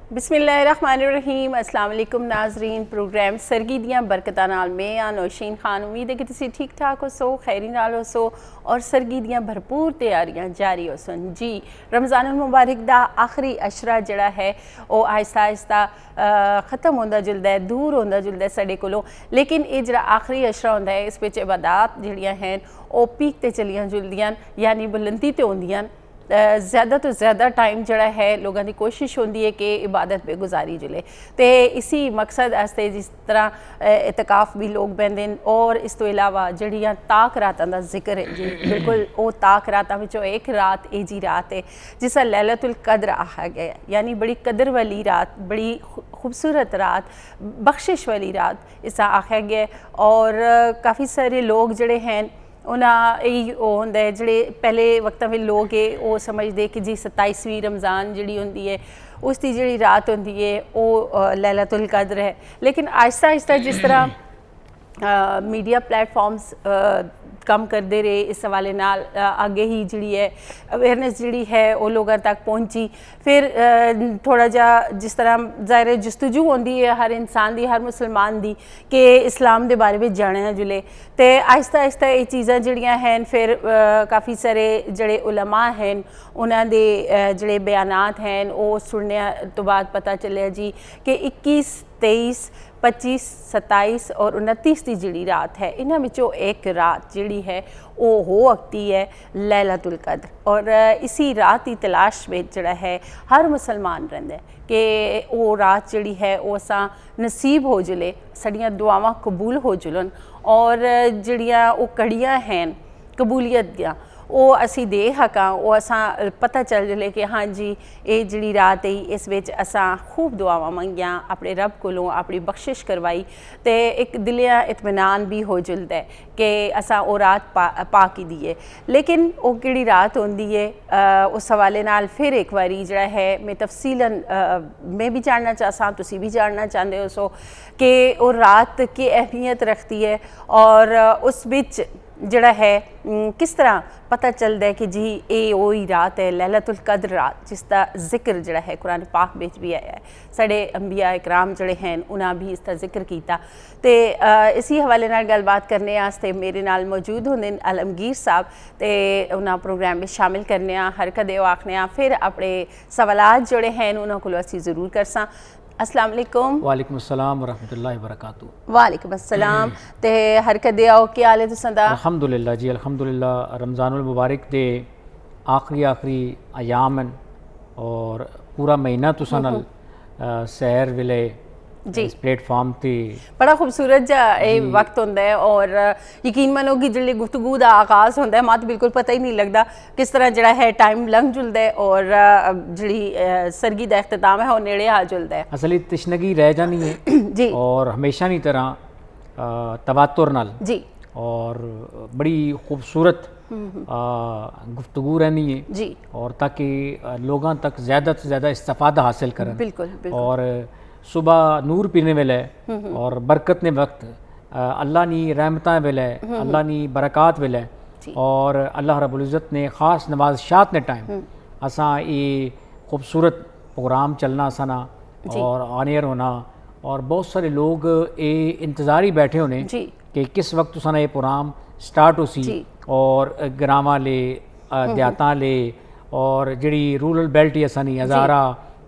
बिस्मिल्लाहिर्रहमानिर्रहीम। अस्सलाम वालेकुम नाजरीन। प्रोग्राम सरगी दियां बरकतां नाल मैं आ नौशीन खान। उम्मीद है कि तुसीं ठीक ठाक हो सो, खैरी नाल हो सो और सरगी दियां भरपूर तैयारियां जारी हो सन। जी, रमज़ानुल मुबारक दा आखिरी अशरा जिहड़ा है वो आहिस्ता आहिस्ता ख़त्म होंदा जुलदा है, दूर होंदा जुलदा है साडे कोलों। लेकिन ये जिहड़ा आखिरी अशरा होंदा है इस विच इबादत जिहड़ियां हैं वो पीक ते चलियां जुलदियां, यानी बुलंदी ते होंदियां। ज़्यादा तो ज़्यादा टाइम जड़ा है लोगों की कोशिश होती है कि इबादत पे गुजारी जुले। तो इसी मकसद आस्ते जिस तरह इतकाफ भी लोग बहते हैं और इस तो इलावा जड़ियाँ ताक रातां दा जिक्र है जी, बिल्कुल वो ताक रातां विचों एक रात ये जी रात है जिसा लैलतुल कद्र आखा गया, यानी बड़ी कदर वाली रात, बड़ी खूबसूरत रात, बख्शिश वाली रात इसा आखा गया। और काफ़ी सारे लोग जड़े हैं उन्हें यही होंदा है जिहड़े पहले वक्तां में लोग है वो समझते कि जी 27वीं रमज़ान जिहड़ी होंदी है उसकी जिहड़ी रात होंदी है वो लैलतुल कद्र है। लेकिन आहिस्ता आहिस्ता जिस तरह मीडिया प्लेटफॉर्म्स कम करते रहे इस हवाले नाल आगे ही जिहड़ी है अवेयरनेस जिहड़ी है वो लोगों तक पहुंची। फिर थोड़ा जा जिस तरह ज़ाहिर जस्तजू होंदी है हर इंसान दी, हर मुसलमान दी कि इस्लाम के बारे में जाने जुले। तो आहिस्ता आहिस्ता ये चीज़ां जिहड़ियां हैं फिर काफ़ी सारे जड़े उलमा हैं उन्होंने दे जड़े बयानात हैं वो सुनने तो बाद पता चलिया जी कि 21, 23, 25, 27 और 29 की जिहड़ी रात है इन्हां विचों एक रात जिहड़ी है वो हो सकती है लैलतुल कद्र। और इसी रात की तलाश में जिहड़ा है हर मुसलमान रहिंदा है कि वो रात जिहड़ी है वो असां नसीब हो जुले, साडियां दुआवां कबूल हो जुलन और जिहड़ियां वो कड़ियां हैं कबूलियत दियां वो असी दे हकां, वो असां पता चल जले कि हाँ जी ये जिहड़ी रात है इस विच असां खूब दुआवां मंगियां, अपने रब कोलों अपनी बख्शिश करवाई। तो एक दिलिया इत्मीनान भी हो जुलदा है कि असां वो रात पा की दी है। लेकिन वो किहड़ी रात होंदी है उस हवाले नाल फिर एक बारी जिहड़ा है मैं तफसीलन मैं भी जानना चाहसां, तुसी भी जानना चाहते हो सो कि वो रात की अहमियत रखती है और उस बिच जड़ा है किस तरह पता चलता है कि जी ये वही रात है लैलतुल कद्र रात जिसका जिक्र जड़ा है कुरान पाक में भी आया है। साढ़े अंबिया इकराम जड़े हैं उन्हें भी इसका जिक्र किया। तो इसी हवाले नाल गलबात करने आस्ते मेरे नाल मौजूद होंगे आलमगीर साहब, तो उन्हें प्रोग्राम में शामिल करने हर कदे आखने फिर अपने सवालात जोड़े हैं उन्होंने को असी जरूर करसा। अस्सलाम वालेकुम। वालेकुम अस्सलाम वरहमतुल्लाहि वबरकातुहू। वालेकुम अस्सलाम। ते हर कदे आओ क्या हाल है तुसां दा? अल्हम्दुलिल्लाह जी, अल्हम्दुलिल्लाह। रमज़ानुल मुबारक दे आखिरी अयाम और पूरा महीना तुसां नाल सैर वेले जी इस प्लेटफॉर्म ते बड़ा खूबसूरत जा ये वक्त होंदा है और यकीन मनो कि जिहड़ी गुफ्तगू दा आगाज़ होंदा है मत बिल्कुल पता ही नहीं लगता किस तरह जड़ा है टाइम लंघ जुलदा है और जिहड़ी सरगी दा इख्तिताम है वो नेड़े आ जुलदा है। असली तशनगी रह जानी है जी और हमेशा की तरह तवातुर नाल जी और बड़ी खूबसूरत गुफ्तगू रहनी है जी और ताकि लोगों तक ज़्यादा से ज़्यादा इस्तिफादा हासिल करें। बिल्कुल बिल्कुल। और सुबह नूर पीने वेले और बरकत ने वक्त अल्लाह नी रहमतां वेले अल्लाह नी बरक़ात वेले और अल्लाह रब्बुल इज़्ज़त ने ख़ास नवाज़शात ने टाइम असां ये खूबसूरत प्रोग्राम चलना असाना और ऑनियर होना और बहुत सारे लोग ये इंतज़ार ही बैठे होने कि किस वक्त तुसाना ये प्रोग्राम स्टार्ट हो सी और ग्रामां ले देहातां ले और जिहड़ी रूरल बेल्ट ही असानी हज़ारा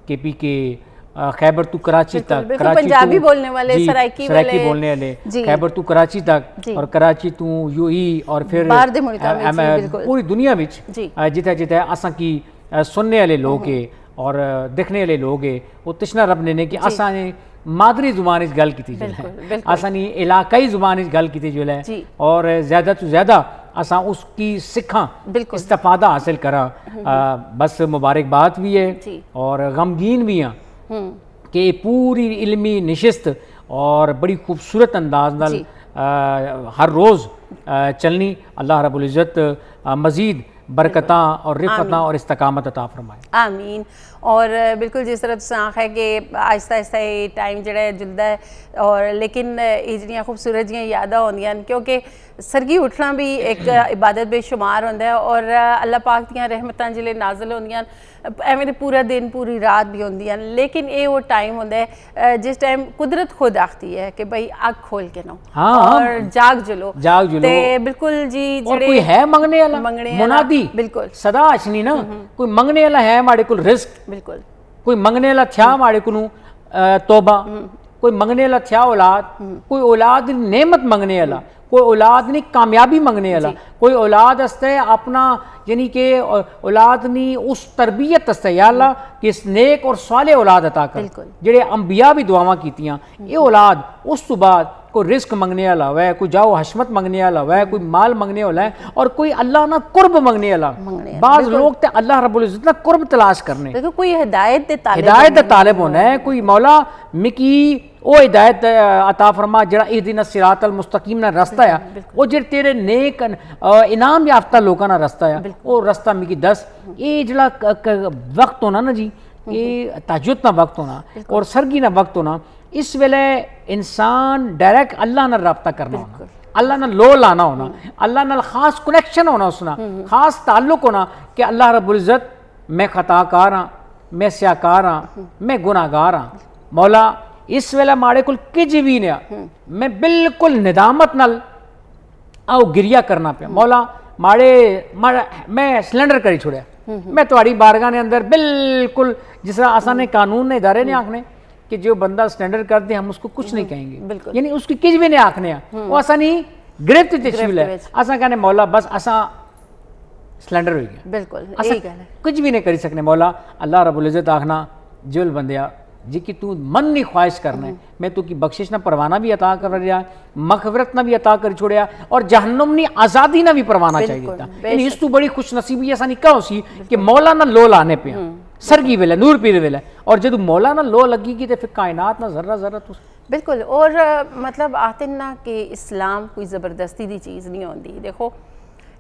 KPK खैबर टू कराची तक, पंजाबी बोलने वाले सराइकी बोलने वाले खैबर टू कराची तक और कराची टू UAE और फिर पूरी दुनिया में जिथे जिथे असां की सुनने वाले लोग है और देखने वाले लोग है वो तशना रब ने कि असां ने मादरी जुबान गल की जो असानी इलाकाई जुबान गल की जो है और ज़्यादा तो ज़्यादा असां उसकी सिखा इस्तिफादा हासिल करा। बस मुबारकबाद भी है और गमगीन भी हैं कि पूरी इल्मी नशिस्त और बड़ी खूबसूरत अंदाज नाल हर रोज़ चलनी। अल्लाह रब्बुल इज़्ज़त मज़ीद बरकतां और रिफ़तां और इस्तकामत अता फरमाए। आमीन। और बिल्कुल जिस तरह तुसें आखा है कि आहिस्ता आहिस्ता ये टाइम जड़ा जुलदा है और लेकिन ये जिहड़ियां खूबसूरत जिहियां यादां होंदियां क्योंकि सरगी उठना भी एक इबादत बेशुमार होंदा है और अल्लाह पाक दियां रहमतां जिले नाज़िल होंदियां एवें ते पूरा दिन पूरी रात भी होंदियां, लेकिन ये वो टाइम होंदा है जिस टाइम कुदरत खुद आखती है कि भाई अग खोल के ना और जाग जुलो ते बिल्कुल जी और कोई है मंगने वाला मुनादी बिल्कुल सदा अचनी ना कोई मंगने वाला है माड़े कोल रिस्क, बिल्कुल कोई मंगने वाला थया माड़े कोल तौबा, कोई मंगने वाला थया औलाद, कोई औलाद नेमत मंगने वाला, कोई औलाद नहीं कामयाबी मंगने वाला, कोई औलाद हस्ते अपना यानी कि औलाद नहीं उस तरबियत हस्ते या अल्लाह कि नेक और साले औलाद अता कर, जेड़े अंबिया भी दुआवां कीतियां ये औलाद उस तो बाद कोई रिस्क मंगने वाला है, कोई जाओ हशमत मंगने वाला है, कोई माल मंगने वाला है और कोई अल्लाह ना कुर्ब मंगने वाला। बाज लोग ते अल्लाह रब्बुल इज्जत ना कुर्ब तलाश करने, देखो कोई हिदायत दे तालिब होना है, कोई मौला मिकी वो हिदायत अता फरमा जड़ा इस दिन सिरातल मुस्तकीम ना रास्ता है वो जे तेरे नेक इनाम याफ्ता लोगों ना रास्ता है वो रास्ता मिकी दस। ये जड़ा वक्त होना ना जी ये ताजुद ना वक्त होना और सरगी ना वक्त होना, इस वेले इंसान डायरेक्ट अल्लाह ना रब्ता करना होना, अल्लाह ना लो लाना होना, अल्लाह नाल खास कनेक्शन होना, उसना खास ताल्लुक होना कि अल्लाह रब्बुल इज्जत मैं खताकार हाँ, मैं स्याकार हाँ, मैं गुनाहगार हाँ, मौला इस वेले माड़े कुल किज भी नहीं मैं बिल्कुल निदामत नाल आओ गिरिया करना पे मौला माड़े मैं सिलेंडर करी छोड़िया, मैं तुम्हारी बारगाह ने अंदर बिल्कुल जिस तरह आसान ने कानून ने इदारे ने आखने कि जो बंदा स्टैंडर्ड कर दे हम उसको कुछ नहीं कहेंगे, यानी उसकी किज भी नहीं आखने वो असा नहीं गिरफ्त तशवील है असा कहने मौला बस असा सिलेंडर हो गया, बिल्कुल कुछ भी नहीं करी सकने मौला। अल्लाह रब्बुल इज्जत आखना जुल बंदिया जी कि तू मन नहीं ख्वाहिश करना है मैं तू की बख्शिश ना परवाना भी अता कर रहा, मगफिरत ना भी अता कर छोड़िया और जहन्नुम नी आज़ादी ना भी परवाना चाहिए था, यानी इस तू बड़ी खुश नसीबी ऐसा नहीं कहो सी कि मौला ना लो लाने पे सरगी वेले नूर पीर वेले और जब मौला ना लो लगी कि तो फिर कायनात ना जर्रा जर्रा तू बिल्कुल। और मतलब आते ना कि इस्लाम कोई ज़बरदस्ती दी चीज़ नहीं होती, देखो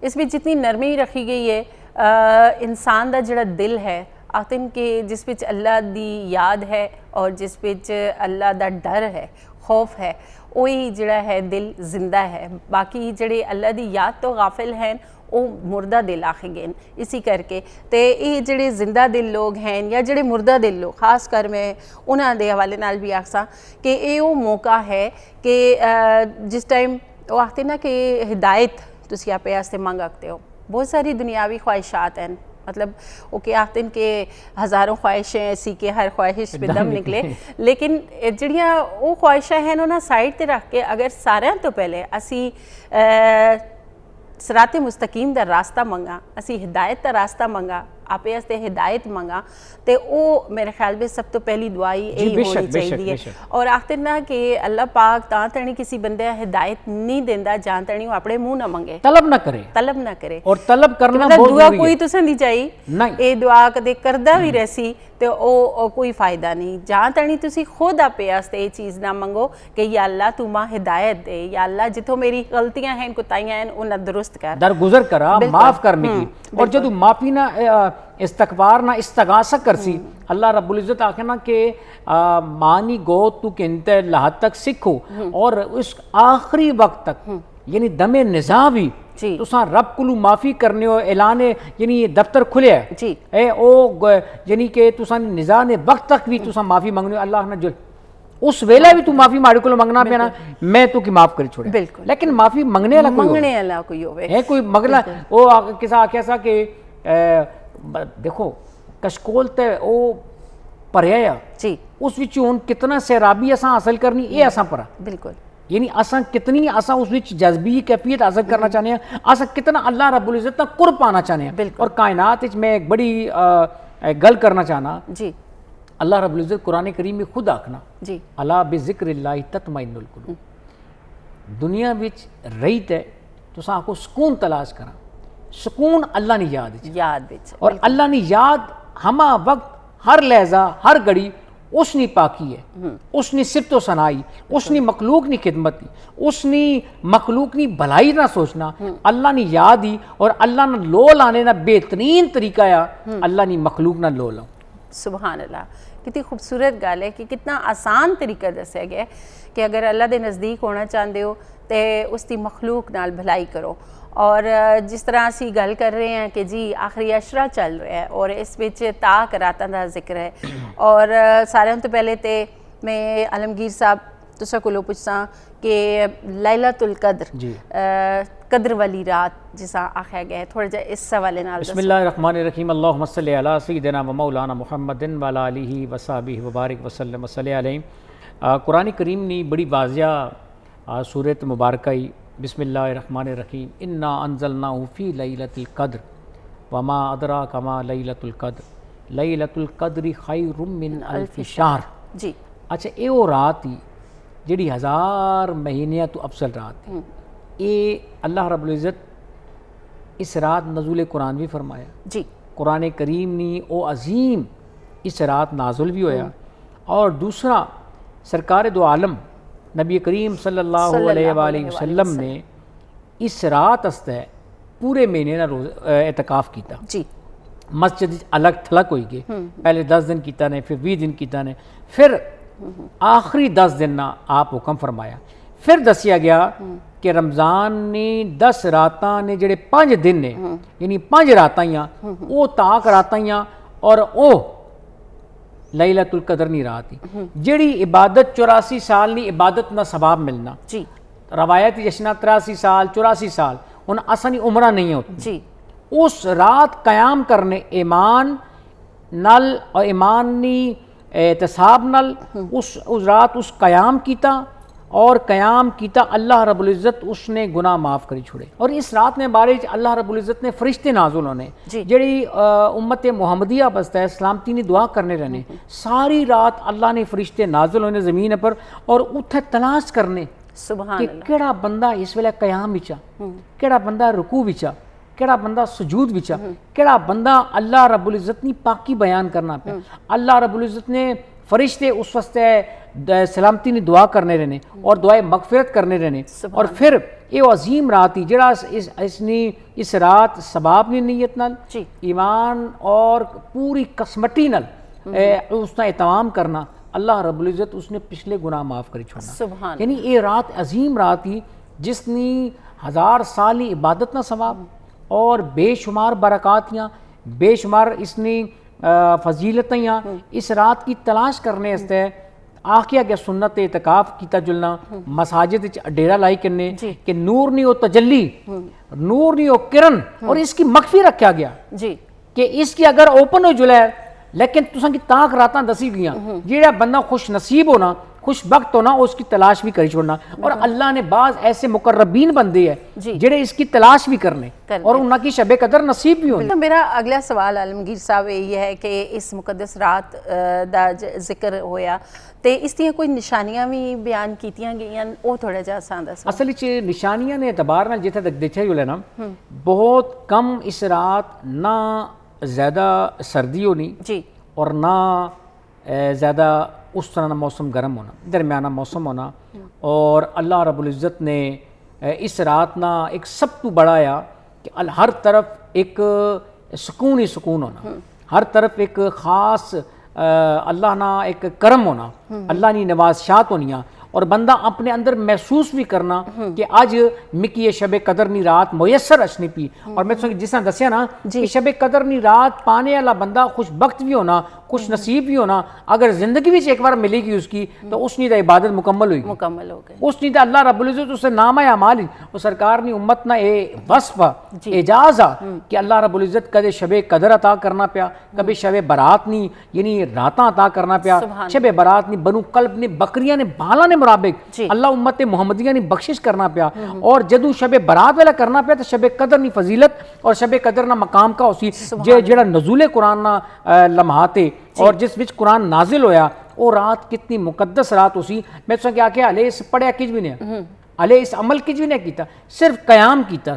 इसमें जितनी नरमी रखी गई है इंसान दा जड़ा दिल है आखिर के जिस विच अल्लाह दी याद है और जिस विच अल्लाह दा डर है खौफ है वही जड़ा है दिल जिंदा है, बाकी जड़े अल्लाह दी याद तो गाफिल हैं वो मुर्दा दिल आखे गए इसी करके तो ये जड़े जिंदा दिल लोग हैं या जड़े मुर्दा दिल लोग खास कर मैं उन्होंने दे हवाले नाल भी आखसा कि ये वो मौका है कि जिस टाइम वो आखते ना कि हिदायत तुसी आपे आस्ते मंग आखते हो, बहुत सारी दुनियावी ख्वाहिशात हैं, मतलब वो क्या आखते हैं कि हज़ारों ख्वाहिशें ऐसी कि हर ख्वाहिश पे दम निकले, लेकिन जड़ियाँ वो ख्वाहिशां हैं उन्होंने साइड ते रख के अगर सारे तो पहले असी सराते मुस्तकीम दा रास्ता मंगा, असी हिदायत दा रास्ता मंगा, आपे आस्ते हिदायत मंगा तो वो मेरे ख्याल में सब तो पहली दुआई यही होनी चाहिए है। और आखते ना कि अल्लाह पाक तां तणी किसी बंदे हिदायत नहीं देंदा जान तणी वो अपने मुंह ना मंगे, तलब ना करे और तलब करना बहुत दुआ कोई तुसें दी चाहिए ये दुआ कदे करदा भी रहसी तो ओ कोई फायदा नहीं, जहाँ तणी तुसी खुद आपे आस्ते ये चीज़ ना मंगो कि या अल्लाह तू मां हिदायत दे, या अल्लाह जिथों मेरी गलतियां हैं कोताहियां हैं उन्हें दुरुस्त कर दरगुजर करा माफ कर मिकी और जब माफी ना इस्तगफार ना इस्तगासा करसी अल्लाह रब्बुल इज्जत आखे ना कि मानी गो तू किनते लाहत तक सीखो और उस आखिरी वक्त तक यानी दमे निज़ा भी तुसा रब कुलू माफ़ी करने हो ऐलान यानी दफ्तर खुले जी ए ओ यानी कि तुसा निज़ा ने वक्त तक भी तुसा माफ़ी मंगने अल्लाह ना जुल उस वेला भी तू माफ़ी माड़ी को मंगना पे ना मैं तू की माफ़ कर छोड़े बिल्कुल, लेकिन माफ़ी मंगने वाला कोई होवे है कोई मगला वो किसा आख्या सा कि देखो कशकोल ते ओ परया जी उस विच हुन कितना सैराबी असा हासिल करनी ये असा पर बिल्कुल, यानी असा कितनी असा उस विच जज्बी कैफियत हासिल करना चाहते हैं, असा कितना अल्लाह रब्बुल इज्जत तक कुर्ब पाना चाहते हैं। और कायनात विच मैं एक बड़ी गल करना चाहना जी, अल्लाह रब्बुल इज्जत कुरान करीम में खुद आखना जी अला बिज़िक्रिल्लाहि तत्मइन्नुल कुलूब, दुनिया विच रही ते तुसा आखो सुकून तलाश करा, सुकून अल्लाह ने याद विच और अल्लाह ने याद हमा वक्त हर लहजा हर घड़ी उसनी पाकी है, उसनी सिफ्तो सनाई, उसनी मखलूक नी खिदमत की, उसनी मखलूक नी भलाई ना सोचना, अल्लाह ने याद ही और अल्लाह ने लो लाने ना बेहतरीन तरीका या अल्लाह ने मखलूक ना लो लो। सुभान अल्लाह, कितनी खूबसूरत गल है कि कितना आसान तरीका दसिया गया कि अगर अल्लाह के नज़दीक होना चाहते हो ਤੇ ਉਸ ਦੀ ਮਖਲੂਕ ਨਾਲ ਭਲਾਈ ਕਰੋ। और जिस तरह असी गल कर रहे हैं कि जी आखिरी अशरा चल रहा है और इस विच ताक रातां दा जिक्र है, और सारे तो पहले तो मैं आलमगीर साहब तुसा कोलों पुछां कि लैलतुल कद्र कद्र वाली रात जिसा आख्या गया है, थोड़ा जा इस हवाले नाल बिस्मिल्लाहिर्रहमानिर्रहीम अल्लाहुम्मा सल्लि अला सय्यिदिना व मौलाना मुहम्मदिन व अला आलिहि व सहबिहि व बारिक वसल्लम वसल्लि अलैहि। कुरान करीम नी बड़ी वाज़िया सूरत मुबारक बिस्मिल्लाहिर्रहमानिर्रहीम इन्ना अंज़लनाहु फ़ी लैलतिल क़द्र वमा अदराका मा लैलतुल क़द्र लैलतुल क़द्रि खैरुम मिन अल्फ़ि शहर। जी अच्छा, ये वो रात ही जिहड़ी 1000 महीने तो अफसल रात है। ये अल्लाह रब्बुल इज़्ज़त इस रात नज़ूल कुरान भी फरमाया जी। कुरान करीम नी ओ अजीम इस रात नाजुल भी होया। और दूसरा सरकार दो आलम नबी करीम सल्लल्लाहु अलैहि वसल्लम ने इस रात हस्ते पूरे महीने ना रोज एतकाफ किया जी। मस्जिद अलग थलग हो गए, पहले 10 दिन किया ने, फिर 20 दिन किया ने, फिर आखिरी 10 दिन ना आप हुक्म फरमाया। फिर दसिया गया कि रमज़ान ने 10 रातां ने जेड़े 5 दिन ने यानी 5 रातां ही वो ताक रातां ही और वो लैलतुल कद्र नी रात ही जेड़ी इबादत 84 साल नी इबादत ना सवाब मिलना जी। रवायती जश्ना 83 साल 84 साल उन असनी उम्र नहीं होती जी। उस रात कयाम करने ईमान नल और ईमानी एहतसाब नल उस रात उस कयाम कीता और कयाम कीता अल्लाह रब्बुल इज़्ज़त उसने गुनाह माफ़ करी छोड़े। और इस रात में बारे अल्लाह रब्बुल इज़्ज़त ने फरिश्ते नाजुल होने जेड़ी उम्मत मुहम्मदिया बसता है सलामती ने दुआ करने रहने, सारी रात अल्लाह ने फरिश्ते नाजुल होने ज़मीन पर और उत्थे तलाश करने कि केड़ा बंदा इस वेले कयाम विच, केड़ा बंदा रुकू विच, केड़ा बंदा सुजूद विच, केड़ा बंदा अल्लाह रब्बुल इज़्ज़त नी पाकी बयान करना पे। अल्लाह रब्बुल इज़्ज़त ने फरिश्ते उस वास्ते सलामती ने दुआ करने रहने और दुआए मगफिरत करने रहने। और फिर ये अजीम रात ही जरा इस रात सबाब ने नीयत नाल ईमान और पूरी कसमटी नाल उसका एहतमाम करना, अल्लाह रब्बुल इज़्ज़त उसने पिछले गुनाह माफ़ करी छोड़ना। यानी ये रात अजीम रात ही जिसनी 1000 साल ही इबादत ना सवाब और बेशुमार बरकातियाँ बेशुमार इसने फजीलतियाँ इस रात की तलाश करने हस्ते आखिया गया सुन्नत एतकाफ कीता जुलना मसाजिद डेरा लाई करने कि नूर नहीं हो तजल्ली, नूर नहीं हो किरण और इसकी मख्फी रखा गया जी कि इसकी अगर ओपन हो जुला लेकिन तुसा की ताक रातां दसी गई जेड़ा बंदा खुश नसीब होना खुश वक्त होना उसकी तलाश भी करी छोड़ना। और अल्लाह ने बाज ऐसे मुकर्रबीन बंदे हैं जेड़े इसकी तलाश भी करने और उनकी शबे कदर नसीब भी होने। तो मेरा अगला सवाल आलमगीर साहब यही है कि इस मुकद्दस रात दा जिक्र होया ते इस दी कोई निशानियां भी बयान कीतियां गईयां, वो थोड़ा जा आसान दस। असल विच निशानियां ने एतबार नाल जिथे तक देखा जुले ना बहुत कम इस रात ना ज़्यादा सर्दी होनी जी और ना ज़्यादा उस तरह मौसम गर्म होना, दरमियाना मौसम होना। और अल्लाह रब्बुल इज़्ज़त ने इस रात ना एक सब तो बड़ा आया कि हर तरफ एक सुकून ही सुकून होना, हर तरफ एक ख़ास अल्लाह ना एक करम होना, अल्लाह नी नवाज़शात होनिया और बंदा अपने अंदर महसूस भी करना कि आज मिकी ये शब कदर नी रात मुयसर अचनी पी। और मैं जिस तरह दसिया ना कि शब कदर नी रात पाने वाला बंदा खुश वक्त भी होना खुश नसीब भी होना, अगर जिंदगी भी एक बार मिलेगी उसकी तो उसनी तो इबादत मुकम्मल हुई मुकम्मल हो गई उसनी तो अल्लाह रब्बुल इज़्ज़त उससे नाम है अमाल और सरकार ने उम्मत ना ए वस्फ एजाज आ कि अल्लाह रब्बुल इज़्ज़त कदे शब कदर अता करना पिया, कभी शब बरात नी यानी रातां अता करना पिया, शब बरात नी बनु कल्ब ने बकरियां ने बाला ने मुताबिक अल्लाह उम्मत मुहम्मदिया ने बख्शिश करना पिया। और जदू शब बरात वाला करना पिया तो शब कदर नी फजीलत और शब कदर ना मकाम का उसी जेड़ा नज़ूल कुरान ना लम्हाते और जिस विच कुरान नाजिल होया वो रात कितनी मुकद्दस रात उसी। मैं तुसा क्या आख्या हले इस पढ़िया किज भी नहीं, हले इस अमल किज भी नहीं कीता, सिर्फ कयाम कीता,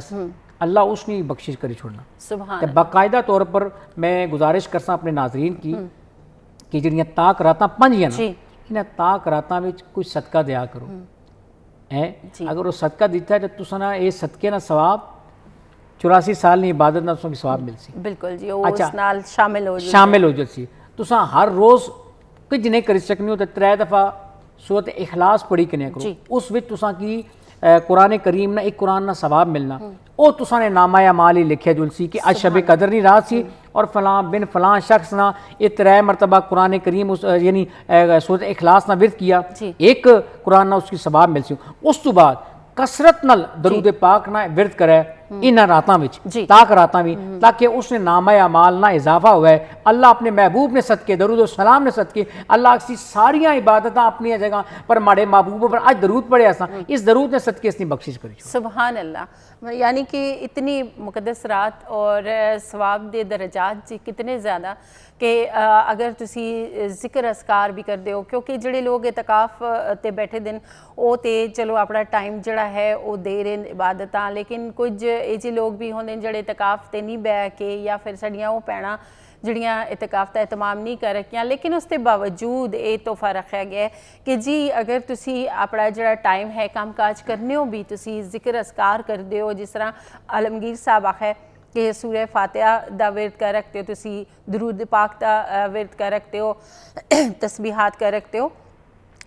अल्लाह उसने बख्शिश करी छोड़ना। सुभान बाकायदा तौर पर मैं गुजारिश करसा अपने नाजरीन की कि जिहड़ियां ताक रातां 5 हैं ना इन्हां ताक रातां विच कोई सदका दिया करो है। अगर वो सदका दिता है तो तुसा ना ये सदके ना सवाब 84 साल की इबादत ना तुसा सवाब मिलसी। बिल्कुल जी, वो उस नाल शामिल हो जसी। तुसा हर रोज़ कुछ नहीं कर सकनी हो तो 3 दफ़ा सूरत इखलास पढ़ी कने करो, उस विच तुसा की कुरान करीम ना एक कुरान ना सवाब मिलना ਉਹ तुसा ने नामा अमाल ही लिखिया जुलसी कि अज शब कदर नहीं रात सी और फलां बिन फलां शख्स ना ये 3 मरतबा कुरान करीम उस यानी सूरत इखलास ना विरद किया एक कुरान ना उसकी सवाब मिल सी। उस तो बाद कसरत नाल दरूद पाक ना विरद करे इन्हां रातां विच ताक रातां भी ताकि उसने नामा अमाल ना इजाफा हुआ है। अल्लाह अपने महबूब ने सदके दरूद और सलाम ने सदके अल्लाह की सारियां इबादत अपनी जगह पर माड़े महबूब पर आज दरूद पढ़े असा इस दरूद ने सदके इसकी बख्शिश करी। सुभान अल्लाह, यानी कि इतनी मुकद्दस रात और सवाब दे दरजात जी कितने ज़्यादा कि अगर तुसी जिक्र असकार भी करते हो, क्योंकि जोड़े लोग इतकाफ ते बैठे दिन वो तो चलो अपना टाइम जड़ा है वो दे रहे इबादत, लेकिन कुछ ये लोग भी होंगे जोड़े इतकाफ ते नहीं बह के या फिर साड़ियाँ वो भैणां ਜਿਹੜੀਆਂ ਇਤਕਾਫ ਦਾ ਇਤਮਾਮ ਨਹੀਂ ਕਰ ਰਹੀਆਂ, ਲੇਕਿन उसके बावजूद ये तोहफा रखा गया है कि जी अगर तुसी अपना जो टाइम है काम काज करने हो भी तुसी जिक्र असकार करते हो, जिस तरह आलमगीर साहब आखा है कि सूरह फातिहा दा विरद कर रखते हो, तुसी दरूद पाक दा विरद कर रखते हो, तस्बीहात कर रखते हो,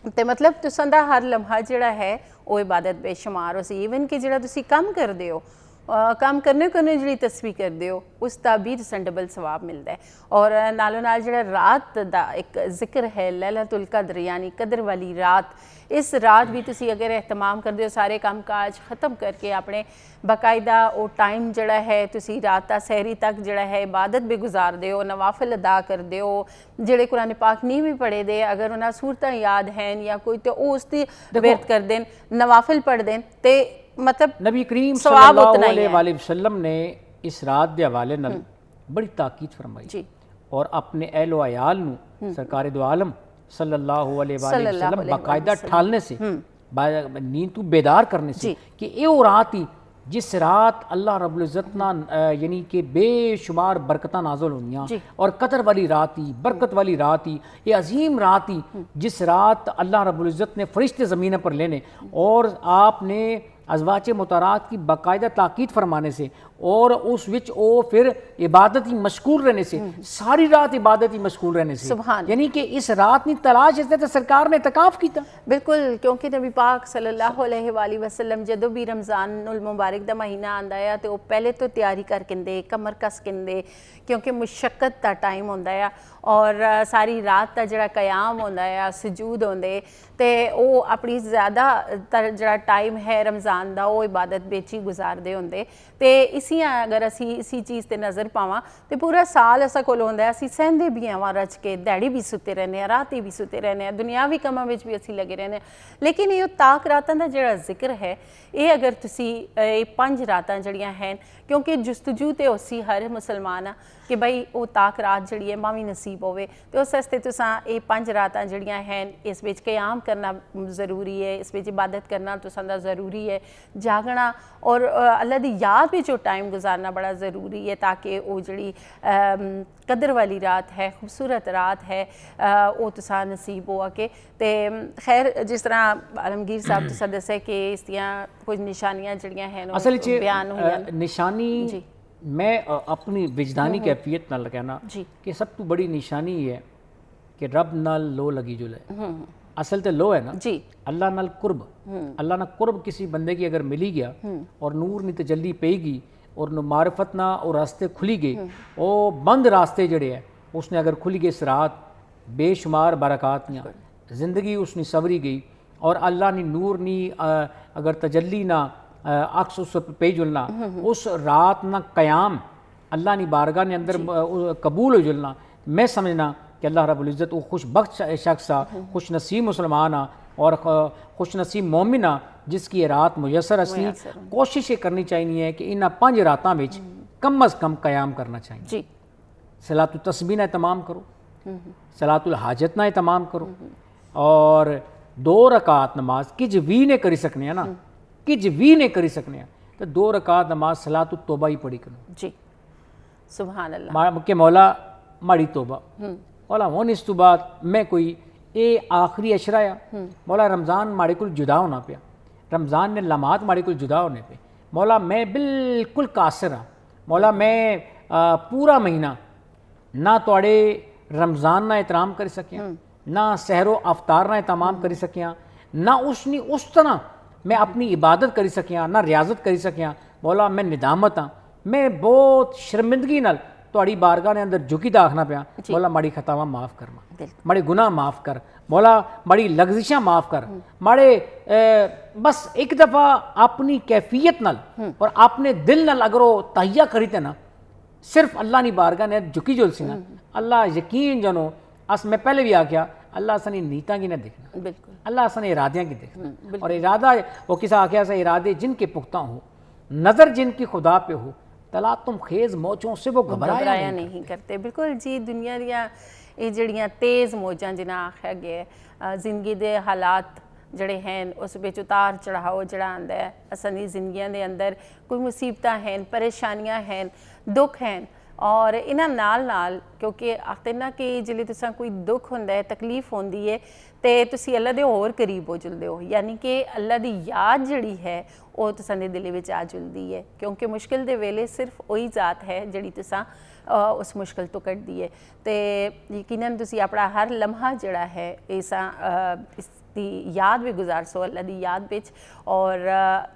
तो मतलब तुसां दा हर लम्हा जिहड़ा है वो इबादत बेशुमार हो सी। ईवन कि जिहड़ा तुसी कम करते हो काम करने जी तस्वीर करते हो उसका भी तुसां डबल सवाब मिलता है। और नालों नाल जिहड़ा रात का एक जिक्र है लैलतुल कद्र यानी कद्र वाली रात, इस रात भी तुसी अगर एहतमाम करते हो सारे काम काज ख़त्म करके अपने बाकायदा वो टाइम जड़ा है तुसी रात का सहरी तक जड़ा है इबादत भी गुजारते हो, नवाफिल अदा करते हो, जेड़े कुरान पाक नहीं भी पढ़े दे अगर उन्हें सूरतां याद हैं या कोई तो उसकी विरत कर दें नवाफिल पढ़ दें तो मतलब नबी करीम सल्लल्लाहु अलैहि वसल्लम ने इस रात के हवाले नाल बड़ी ताकीद फरमाई और अपने अहलो अयाल नू सरकार दो आलम सल्लल्लाहु अलैहि वसल्लम बाकायदा ठालने से नींद तू बेदार करने से कि ये वो रात ही जिस रात अल्लाह रब्बुल इज़्ज़त ना यानी कि बेशुमार बरकतां नाज़िल होनियां और कदर वाली रात ही बरकत वाली रात ही ये अजीम रात ही जिस रात अल्लाह रब्बुल इज़्ज़त ने फरिश्ते ज़मीन पर लेने और आपने अज़वाज मुतारात की बाकायदा ताकीद फरमाने से और उस विच ओ फिर इबादत ही मशगूल रहने से सारी रात इबादत ही मशगूल रहने से यानी कि इस रात नी तलाश इसने तो सरकार ने इतकाफ किया। बिल्कुल, क्योंकि नबी पाक सल्लल्लाहु अलैहि वसल्लम जदों भी रमज़ानुल मुबारक दा महीना आंदा है तो पहले तो तैयारी करके कमर कस के क्योंकि मुशक्कत का टाइम होंदा है और सारी रात का जड़ा कयाम होंदा है सजूद होंदे तो वो अपनी ज़्यादा जड़ा टाइम है रमज़ान का वो इबादत बेच ही गुजारते होंदे। तो इसी अगर असी इसी चीज़ पर नज़र पावां तो पूरा साल असा कोल होंदा है असी सहंदे भी आवां रच के दैड़ी भी सुते रहने राती भी सुते रहने दुनियावी कामां विच भी असी लगे रहने, लेकिन ये ताक रातां दा जिहड़ा जिक्र है ये अगर तुसी 5 रातां जड़ियां हैं क्योंकि जुस्तजू तो उसी हर मुसलमान कि भाई वो ताक रात जड़ी है मावी नसीब होवे तो उस वास्ते तुसां ये 5 रातां जड़ियां हैं इस विच क़याम करना ज़रूरी है, इस विच इबादत करना तुसां दा ज़रूरी है, जागना और अल्लाह दी याद में जो टाइम गुजारना बड़ा ज़रूरी है ताकि वो जड़ी कदर वाली रात है खूबसूरत रात है वो तुसां नसीब होआ के। तो खैर जिस तरह आलमगीर साहब तुसां दस्से कि इस दियां कुछ निशानियां जड़ियां हैं बयान हुई निशानी मैं अपनी विजदानी कैफियत नाल कहना कि सब तो बड़ी निशानी है कि रब नाल लो लगी जुले असल तो लो है ना जी अल्लाह नाल कुर्ब अल्लाह ना कुर्ब किसी बंदे की अगर मिली गया और नूर नी तजल्ली पेगी और मार्फत ना और रास्ते खुली गए वो बंद रास्ते जड़े है उसने अगर खुली गए इस रात बेशुमार बरक़ात ज़िंदगी उसने सवरी गई और अल्लाह ने नूर नी अगर तजल्ली ना अक्स उस पे जुलना उस रात ना क़याम अल्लाह ने बारगाह ने अंदर कबूल हो जुलना, मैं समझना कि अल्लाह रब्बुल इज़्ज़त वो खुश बख्श शख्स आ खुश नसीब मुसलमान आ और खुश नसीब मोमिन आ जिसकी ये रात मुयसर असली कोशिश ये करनी चाहिए कि इन 5 रातों में कम अज़ कम क़याम करना चाहिए जी। सलातुल तस्बीह ना तमाम करो, सलातुल हाजत ना तमाम करो और 2 रकात नमाज किज भी ने करी सकने हैं ना किज भी ने करी सकने हैं तो 2 रकात नमाज सलातुल तौबा ही पढ़ी करो जी। सुभान अल्लाह के मौला माड़ी तौबा मौला हुन इस तो बाद मैं कोई ये आखिरी अशरा आ मौला रमज़ान माड़े को जुदा होना पिया रमज़ान ने लम्हात माड़े को जुदा होने पे मौला मैं बिल्कुल कासिर हाँ मौला मैं पूरा महीना ना तोड़े रमज़ान ना एहतराम कर सकिया ना सहरो अवतार ना एहतमाम कर सकिया ना उसने उस तरह मैं अपनी इबादत करी सकियां ना रियाजत करी सकियां। मौला मैं निदामत हाँ, मैं बहुत शर्मिंदगी नाल तुहाड़ी बारगाह ने अंदर झुकी दा आखना पिया मौला माड़ी खतावां माफ़ कर, माड़े गुनाह माफ़ कर मौला, माड़ी लग्जिशां माफ़ कर, माड़े बस एक दफ़ा अपनी कैफियत नाल और अपने दिल नाल अगर वो तहिया करी थे ना, सिर्फ अल्लाह नी बारगाह ने झुकी जुलसी ना, अल्लाह यकीन जनो अस मैं पहले भी आख्या अल्लाह असनी नीतां की ना देखना, बिल्कुल अल्लाह असने इरादियां की देखना। और इरादा वो किसा आख्या सा इरादे जिनके पुख्ता हो, नज़र जिनकी खुदा पे हो, तला तुम खेज मौजों से वो घबराया नहीं करते। बिल्कुल जी, दुनिया दियां ਇਹ ਜਿਹੜੀਆਂ ਤੇਜ਼ ਮੌਜਾਂ ਜਿਨ੍ਹਾਂ ਆਖਿਆ ਗਿਆ, ਜ਼ਿੰਦਗੀ ਦੇ ਹਾਲਾਤ ਜਿਹੜੇ ਹਨ ਉਸ ਵਿੱਚ ਉਤਾਰ ਚੜਾਓ ਜਿਹੜਾ ਆਉਂਦਾ ਹੈ, ਅਸਾਂ ਦੀ ਜ਼ਿੰਦਗੀਆਂ ਦੇ ਅੰਦਰ ਕੋਈ ਮੁਸੀਬਤਾਂ ਹਨ, ਪਰੇਸ਼ਾਨੀਆਂ ਹਨ, ਦੁੱਖ ਹਨ और इन्हां नाल नाल क्योंकि आखते ना कि जिले तुसां कोई दुख हुंदा है, तकलीफ होंदी है तो तुसी अल्लाह दे होर करीब हो जुलदे हो, यानी कि अल्लाह दी याद जिहड़ी है वो तुसां दे दिल विच आ जुलदी है, क्योंकि मुश्किल दे वेले सिर्फ वही ज़ात है जिहड़ी तुसां उस मुश्किल तो कड्ढदी है। तो यकीनन तुसी अपना हर लम्हा जिहड़ा है इसकी याद भी गुजार सो अल्लाह दी याद विच। और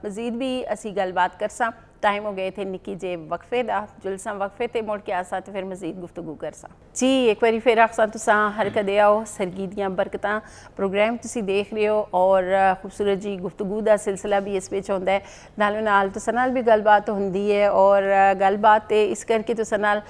मज़ीद भी असी गलबात करसां, टाइम हो गए थे निक्की जे वक्फे का, जुलसा वक्फे ते मुड़ के आसा तो फिर मजीद गुफ्तगू करसा जी। एक बार फिर आखसा तुसां हर कदे आओ, सरगी दियां बरकतां प्रोग्राम तुसी देख रहे हो और खूबसूरत जी गुफ्तगू का सिलसिला भी इस विच होंदा है, नालों नाल तुसां नाल भी गलबात होंदी है। और गलबात ते इस करके तुसां नाल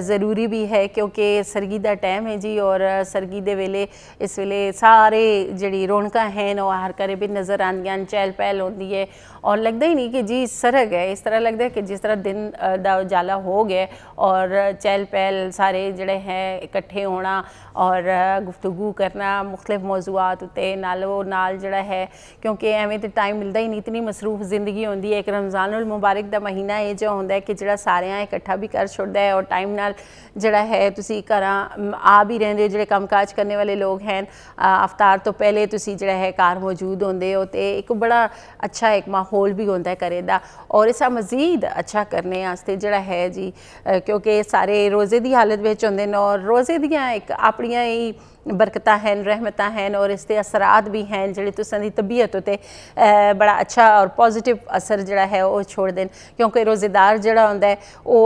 ज़रूरी भी है क्योंकि सरगी का टाइम है जी, और सरगी दे वेले इस वेले सारे जिहड़ी रौनकां हैं वो हर घरे भी नज़र आंदियां, चहल पहल होंदी है और लगता ही नहीं कि जी सरग है, इस तरह लगता है कि जिस तरह दिन का उजाला हो गया और चहल पहल सारे जड़े हैं इकट्ठे होना और गुफ्तगू करना मुख्तलिफ मौजूआत उत्ते नाल जड़ा है, क्योंकि एवें तो टाइम मिलता ही नहीं, इतनी मसरूफ जिंदगी होंदी है। एक रमज़ानुल मुबारक का महीना है जो होंदा है कि जड़ा सारियां इकट्ठा भी कर छोड़दा है और टाइम नाल जड़ा है तुसी घरां आ भी रहिंदे हो, जिहड़े कमकाज करने वाले लोग हैं अफ्तार तो पहले तुसी जड़ा है घर मौजूद होंदे हो, तो एक बड़ा अच्छा एक माहौल भी होंदा है घरे दा। और इसा मज़ीद अच्छा करने आस्ते जड़ा है जी, क्योंकि सारे रोज़े की हालत में होंदे न और रोज़े दियां एक अपनियां ही बरकतां हैं, रहमतां हैं और इसके असरात भी हैं जिहड़े तुसां दी तबीयत उत्ते बड़ा अच्छा और पॉजिटिव असर जड़ा है वो छोड़ देन। क्योंकि रोज़ेदार जड़ा होंदा है वो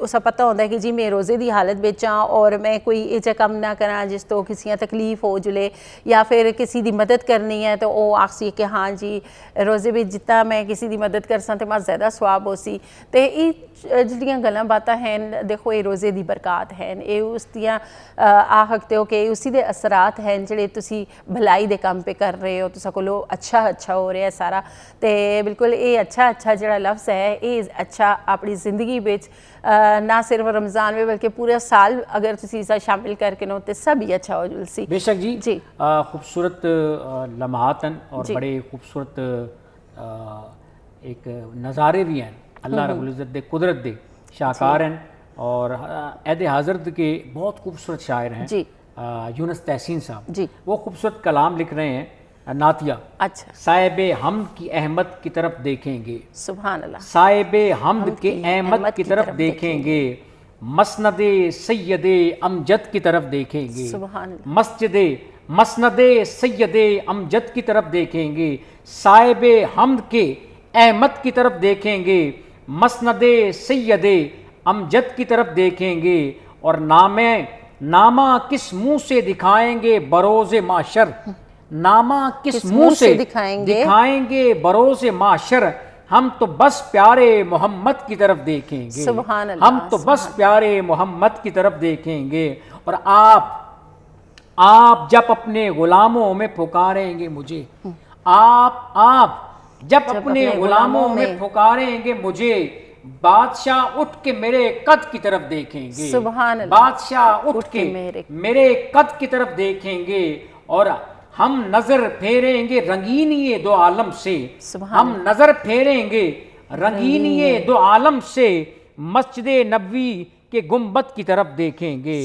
उसे पता होंदा है कि जी मैं रोज़े की हालत विच हां और मैं कोई ये जा कम ना करा जिस तो किसी तकलीफ हो जुले या फिर किसी की मदद करनी है तो वो आखसी कि हाँ जी रोज़े में जितना मैं किसी की मदद कर सा तो मैं ज़्यादा स्वाब हो सी। तो ये जिहड़ियां गल्लां बातां हैं देखो ये रोज़े की बरकत हैं, ये उस दियां आख सकते हो कि उसी दे असरात हैं जिहड़े तुसी भलाई दे काम पे कर रहे हो, तुसां कोलों अच्छा हो रहा है सारा। तो बिल्कुल ये अच्छा जिहड़ा लफ्ज़ है ये अच्छा अपनी ज़िंदगी विच ना सिर्फ रमज़ान में बल्कि पूरा साल अगर तुसी इसा शामिल करके नो तो सब ही अच्छा हो जुलसी। बेशक जी खूबसूरत लम्हातन और बड़े खूबसूरत एक नज़ारे भी हैं, अल्लाह रब्बुल इज़्ज़त दे कुदरत दे शाहकार हैं और अहद हाज़िर के बहुत खूबसूरत शायर हैं जी। यूनुस तहसीन साहब जी, वो खूबसूरत कलाम लिख रहे हैं नातिया। अच्छा, साहिबे हमद की अहमद की तरफ देखेंगे, सुभान अल्लाह, साहिबे हमद के अहमद की तरफ देखेंगे, मसनदे सैयदे अमजद की तरफ देखेंगे, सुभान अल्लाह, मसनदे सैयदे अमजद की तरफ देखेंगे, साहिबे हमद के अहमद की तरफ देखेंगे, मसनदे सैयदे अमजद की तरफ देखेंगे और नामा किस मुंह से दिखाएंगे बरोज़े माशर, नामा किस मुंह से दिखाएंगे बरोज़े माशर, हम तो बस प्यारे मोहम्मद की तरफ देखेंगे, हम तो बस प्यारे मोहम्मद की तरफ देखेंगे। और आप जब अपने गुलामों में पुकारेंगे मुझे, आप जब अपने गुलामों में पुकारेंगे मुझे, बादशाह उठ के मेरे कद की तरफ देखेंगे, बादशाह उठ के मेरे कद की तरफ देखेंगे और हम नजर फेरेंगे रंगीनिये दो आलम से, हम नजर फेरेंगे रंगीनिये दो आलम से, मस्जिद नबवी के गुंबद की तरफ देखेंगे,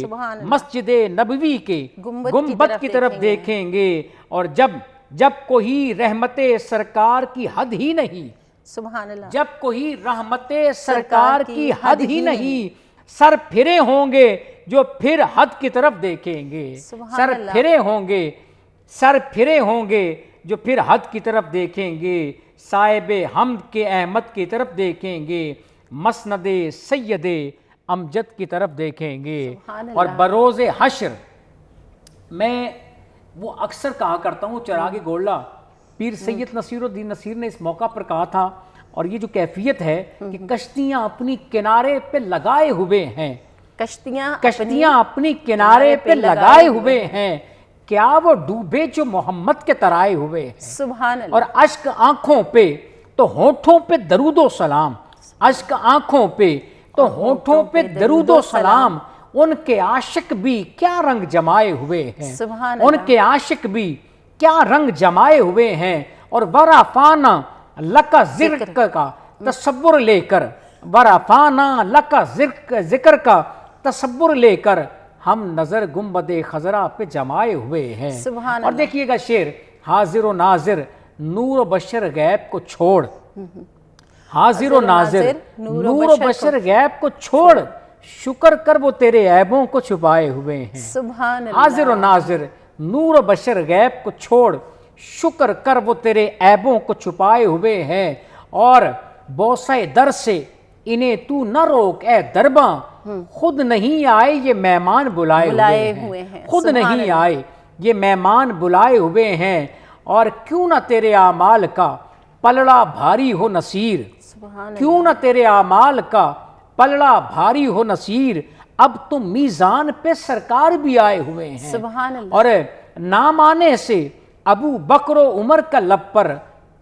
मस्जिद नबवी के गुंबद की तरफ देखेंगे और जब कोई रहमते सरकार की हद ही नहीं, सुभान अल्लाह, जब कोई रहमते सरकार की हद ही नहीं, सर फिरे होंगे जो फिर हद की तरफ देखेंगे, सर फिरे होंगे जो फिर हद की तरफ देखेंगे, साहिब हमद के अहमद की तरफ देखेंगे, मसनदे सैयदे अमजद की तरफ देखेंगे। और बरोज़े हश्र मैं वो अक्सर कहा करता हूँ, चिराग गोल्ला पीर सैयद नसीरुद्दीन नसीर ने इस मौका पर कहा था, और ये जो कैफियत है कि कश्तियाँ अपनी किनारे पे लगाए हुए हैं, कश्तियाँ अपनी किनारे पे लगाए हुए हैं, क्या वो डूबे जो मोहम्मद के तराए हुए हैं। सुभान अल्लाह। और अश्क आंखों पे तो होठों पे दरूदो सलाम, अश्क आंखों पे तो होठों पे दरूदो सलाम, उनके आशिक भी क्या रंग जमाए हुए हैं, उनके आशिक भी क्या रंग जमाए हुए हैं। और वराफाना लका जिक्र का तसव्वुर लेकर, वराफाना लका जिक्र का तसव्वुर लेकर हम नजर गुंबदे खजरा पे जमाए हुए हैं। और देखिएगा शेर, हाजिर व नाजिर नूर बशर गैब को छोड़, हाजिर व नाजिर नूर बशर गैब को छोड़, शुक्र कर वो तेरे ऐबों को छुपाए हुए हैं। हाजिर व नाजिर नूर बशर गैब को छोड़, शुक्र कर वो तेरे ऐबों को छुपाए हुए हैं। और बौसे दर से इन्हें तू न रोक ए दरबा, खुद नहीं आए ये मेहमान बुलाए हुए हैं, खुद नहीं आए ये मेहमान बुलाए हुए हैं। और क्यों ना तेरे आमाल का पलड़ा भारी हो नसीर, क्यों ना तेरे आमाल का पलड़ा भारी हो नसीर, अब तो मीज़ान पे सरकार भी आए हुए हैं। और नाम आने से अबू बकर उमर का लब पर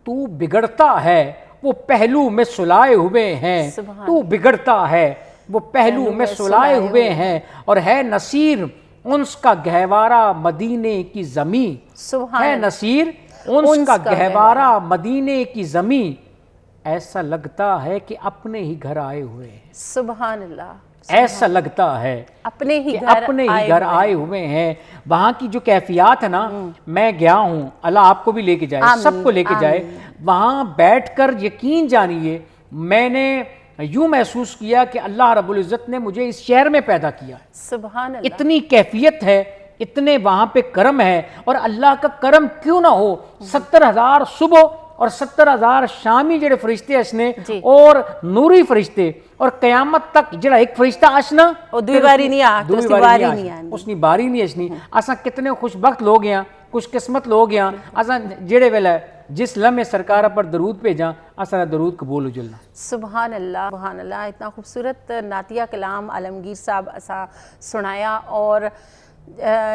तू बिगड़ता है, वो पहलू में सुलाए हुए हैं, तू बिगड़ता है वो पहलू में सुलाए हुए हैं। और है नसीर उनका गहवारा मदीने की ज़मी, है नसीर उनका गहवारा मदीने की ज़मी, ऐसा लगता है कि अपने ही घर आए हुए हैं। सुभान अल्लाह। ऐसा लगता है अपने ही घर आए हुए हैं। वहाँ की जो कैफियत है ना, मैं गया हूँ, अल्लाह आपको भी लेके जाए, सबको लेके जाए। वहाँ बैठकर यकीन जानिए मैंने यूं महसूस किया कि अल्लाह रब्बुल इज़्ज़त ने मुझे इस शहर में पैदा किया। सुभान अल्लाह। इतनी कैफियत है, इतने वहाँ पे करम है। और अल्लाह का करम क्यों ना हो, 70,000 सुबह और 70,000 शामी जड़े फरिश्ते असने और नूरी फरिश्ते, और कयामत तक जड़ा एक फरिश्ता असना उसनी बारी नहीं असनी। असा कितने खुशबख्त लोग हैं, खुशकिस्मत लोग हैं, असा जेड़े वेले जिस लम्हे सरकार पर दरूद भेजा असा दरूद कबूल हो जुलना। सुभान अल्लाह, सुभान अल्लाह। इतना खूबसूरत नातिया कलाम आलमगीर साहब असा सुनाया। और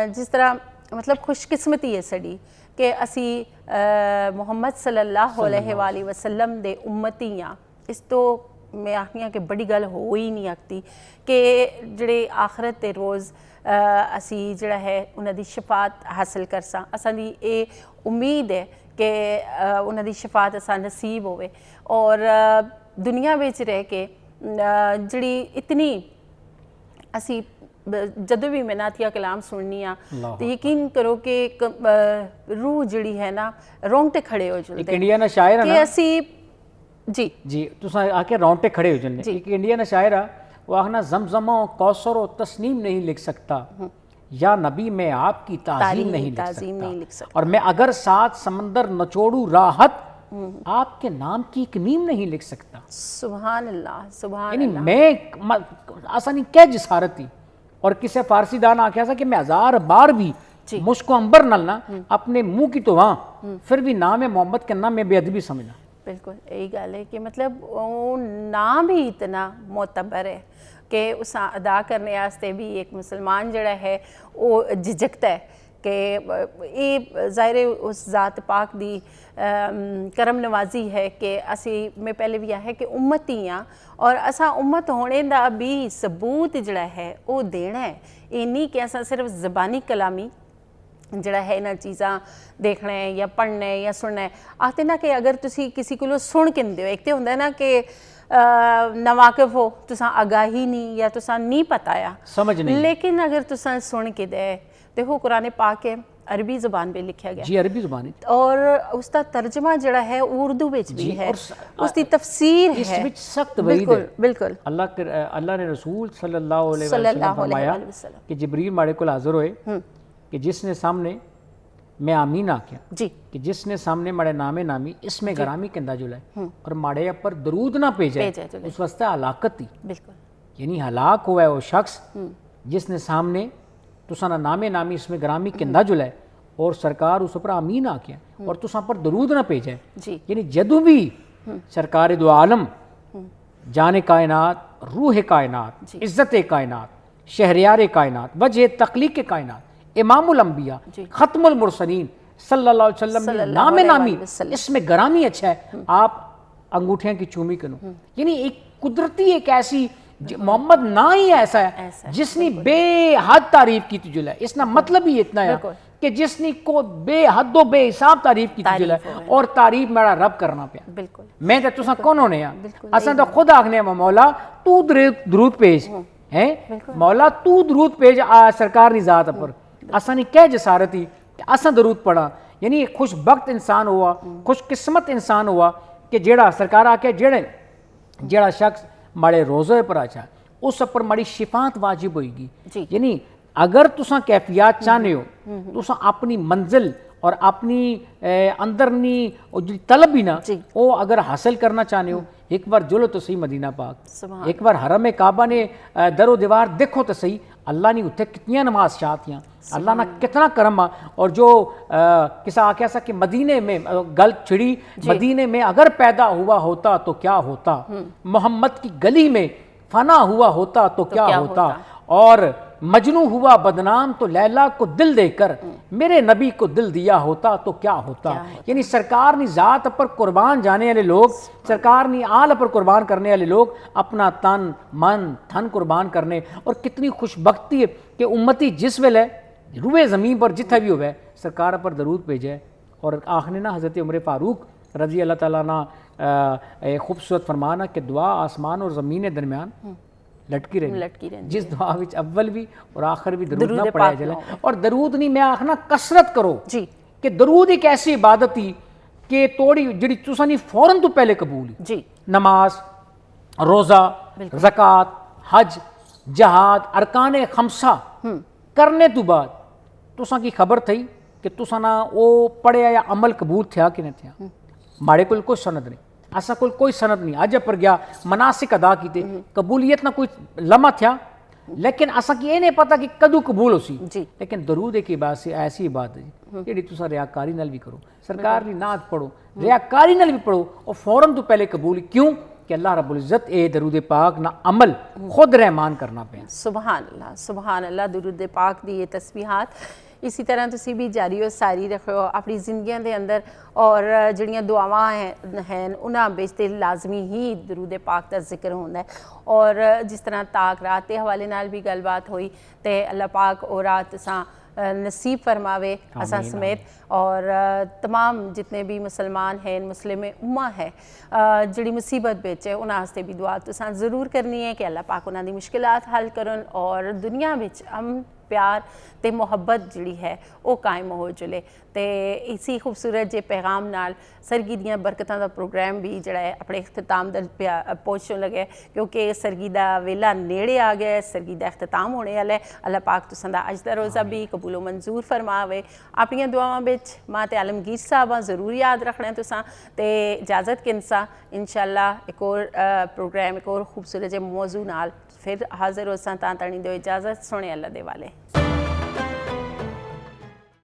जिस तरह मतलब खुशकिस्मती है सड़ी कि असी मुहम्मद सल्लल्लाहु अलैहि वसल्लम दे उम्मती हाँ। इस तो मैं आखनी कि बड़ी गल हो ही नहीं सकती कि जेड़े आखरत के रोज़ असी जड़ा है उन्हां दी शफात हासिल कर सा। असां दी ये उम्मीद है कि उन्हां दी शफात असां नसीब होवे। और दुनिया में रह के जड़ी इतनी असी जदों भी मैं नातिया कलाम सुननी आ तो यकीन करो कि रूह जड़ी है ना रोंगटे खड़े हो जुलदे। एक इंडिया ना शायर है ना, असी जी जी तुसां आके रोंगटे खड़े हो जुलने। एक इंडिया ना शायर है, वो आखना ज़मज़म कौसर और तस्नीम नहीं लिख सकता, या नबी मैं आपकी ताज़ीम नहीं लिख सकता, और मैं अगर सात समंदर नचोड़ू राहत आपके नाम की एक मीम नहीं लिख सकता। सुभान अल्लाह, सुभान अल्लाह। मैं आसानी क्या जिसारत थी। और किसी फारसी दान आख्या था कि मैं 1000 बार भी मुझको अंबर नल ना अपने मुंह की तो वहाँ फिर भी नाम है मोहम्मद के नाम में बेअदबी समझना। बिल्कुल यही गल है कि मतलब नाम ही इतना मोतबर है कि उस अदा करने वास्ते भी एक मुसलमान जड़ा है वो झिझकता है कि ये ज़ाहिर उस ज़ात पाक दी करम नवाजी है कि असी में पहले भी है कि उम्मत ही हाँ। और असा उम्मत होने का भी सबूत जड़ा है वो देना है। ये नहीं कि असा सिर्फ ज़बानी कलामी जड़ा है इन्हां चीज़ां देखना है या पढ़ना है या सुनना है। आखते ना कि अगर तुसी किसी को सुन के दिंदे हो, एक तो होंदा ना कि नवाकिफ हो, तुसा आगाही नहीं या तुसा नहीं पता या समझ नहीं, लेकिन अगर तुसा सुन के दे देखो कुरान पाक है अरबी ज़ुबान पे लिखा गया जी, अरबी ज़ुबान, और उसका तर्जमा जड़ा है उर्दू में भी है, उसकी तफसीर है, इसमें सख्त वईद है। बिल्कुल अल्लाह ने रसूल सल्लल्लाहु अलैहि वसल्लम फरमाया कि जिब्रील माड़े को हाज़िर होए कि जिसने सामने मैं आमीन आख्या जी कि जिसने सामने माड़े नामे नामी इसमें गरामी कहंदा जुला और माड़े पर दरूद ना भेजे उस वास्ते हलाकत ही बिल्कुल, यानी हलाक हुआ है वो शख्स जिसने सामने तुसा नामे नामी इसमें गरामी कहंदा जुला है और सरकार उस पर आमीन आख्या और तुसा पर दरूद ना भेजे जी यानी जदों भी सरकार दो आलम जाने कायनात, रूह कायनात, इज़्ज़त कायनात, शहरियार कायनात, वजह तख्लीक कायनात, इमामुल अंबिया, खत्मुल मुरसलीन सल्लल्लाहु अलैहि वसल्लम ने नामे नामी इसमें गरामी अच्छा है आप अंगूठियां की चूमी करो यानी एक कुदरती एक ऐसी मोहम्मद ना ही ऐसा है जिसने बेहद तारीफ की तुझे इसना मतलब ही इतना है कि जिसने को बेहदो बेहिसाब तारीफ की तुझे और तारीफ मेरा रब करना पे बिल्कुल मैं तो तुसा कौन होने असा तो खुद आखने मौला तू दरूद पेज है मौला तू दरूद पेज सरकार नी जात पर असा ने क्या जसारत ही असा दरूद पढ़ा यानी खुशबख्त इंसान हुआ खुशकिस्मत इंसान हुआ कि जेड़ा सरकार आके जेड़ा शख्स माड़े रोज़े पर आचा उस पर माड़ी शिफात वाजिब होगी यानी अगर तुसा कैफियत चाहते हो तुसा अपनी मंजिल और अपनी अंदरनी जो तलब भी ना वो अगर हासिल करना चाहते हो एक बार जुलो तो सही मदीना पाक एक बार हरम काबा ने दरो दीवार देखो तो सही अल्लाह ने उत्थे कितनी नमाज शातियाँ अल्लाह ना कितना करम और जो किसा आख्या सा कि मदीने में गल छिड़ी मदीने में अगर पैदा हुआ होता तो क्या होता मोहम्मद की गली में फना हुआ होता तो क्या होता और मजनू हुआ बदनाम तो लैला को दिल देकर मेरे नबी को दिल दिया होता तो क्या होता यानी सरकार ने जात पर कुर्बान जाने वाले लोग सरकार ने आल पर कुर्बान करने वाले लोग अपना तन मन धन कुर्बान करने और कितनी खुशबख्ती है कि उम्मती जिस वेले रुए ज़मीन पर जितना भी हुआ सरकार पर दरूद भेजे और आखने ना हज़रत उमर फारूक रजी अल्लाह ताला ना खूबसूरत फरमाना कि दुआ आसमान और ज़मीन के दरमियान लटकी रही जिस दुआ विच अव्वल भी और आखिर भी दरूद ना पढ़ाया जाए और दरूद नहीं मैं आखना कसरत करो जी कि दरूद एक ऐसी इबादत ही कि तोड़ी जिहड़ी तुसां नी फौरन तो पहले कबूल जी नमाज रोज़ा ज़कात हज जहाद अरकान खमसा करने तो बाद तुसां की खबर थी कि तुसां ना वो पढ़िया या अमल कबूल थिया कि नहीं थिया माड़े कोल कोई सनद नहीं असा कोई सनद नहीं अज पर गया मनासिक अदा की कबूलियत ना कोई लम्हा था लेकिन असा की ये नहीं पता कि कदू कबूल होसी लेकिन दरूद एक बात से ऐसी बात है जी तुसा रियाकारी नाल भी करो सरकार की नात पढ़ो रियाकारी नाल भी पढ़ो और फौरन तो पहले कबूल क्यों कि अल्लाह रब्बुल इज़्ज़त ए दरूद पाक ना अमल खुद रहमान करना पे सुभान अल्लाह दरूद पाक दी ये तस्बीहात इसी तरह तुसी भी जारी और सारी रखो अपनी जिंदगियों के अंदर और जड़ियाँ दुआवां हैं उन्होंने बिच ते लाजमी ही दरूद पाक का जिक्र होता है और जिस तरह ताक रात के हवाले नाल भी गलबात हुई तो अल्लाह पाक और रात असा नसीब फरमावे असा समेत और तमाम जितने भी मुसलमान हैं मुस्लिम उम्मा है जड़ी मुसीबत बेच है उन्होंने भी दुआ तुसा ज़रूर करनी है कि अल्लाह पाक उन्होंने मुश्किलात हल करन और दुनिया में अमन प्यार ते मुहब्बत जिहड़ी है वो कायम हो जुले ते इसी खूबसूरत जे पैगाम नाल सरगी दियां बरकतां दा प्रोग्राम भी जिहड़ा है अपने इख्तिताम दा पहुंचने लगे क्योंकि सरगी दा वेला नेड़े आ गया सरगी दा इख्तिताम होने वाला है अल्लाह पाक तुसां दा अज दा रोज़ा भी कबूलो मंजूर फरमावे अपनी दुआवां विच मां ते आलमगीर साहबा ज़रूर याद रखना तुसां ते इजाज़त किनसा इंशाअल्लाह एक और प्रोग्राम एक और खूबसूरत जे मौजू नाल फिर हाजिर हो सा तां ताणी दो इजाज़त सुने अल्लाह दे वाले।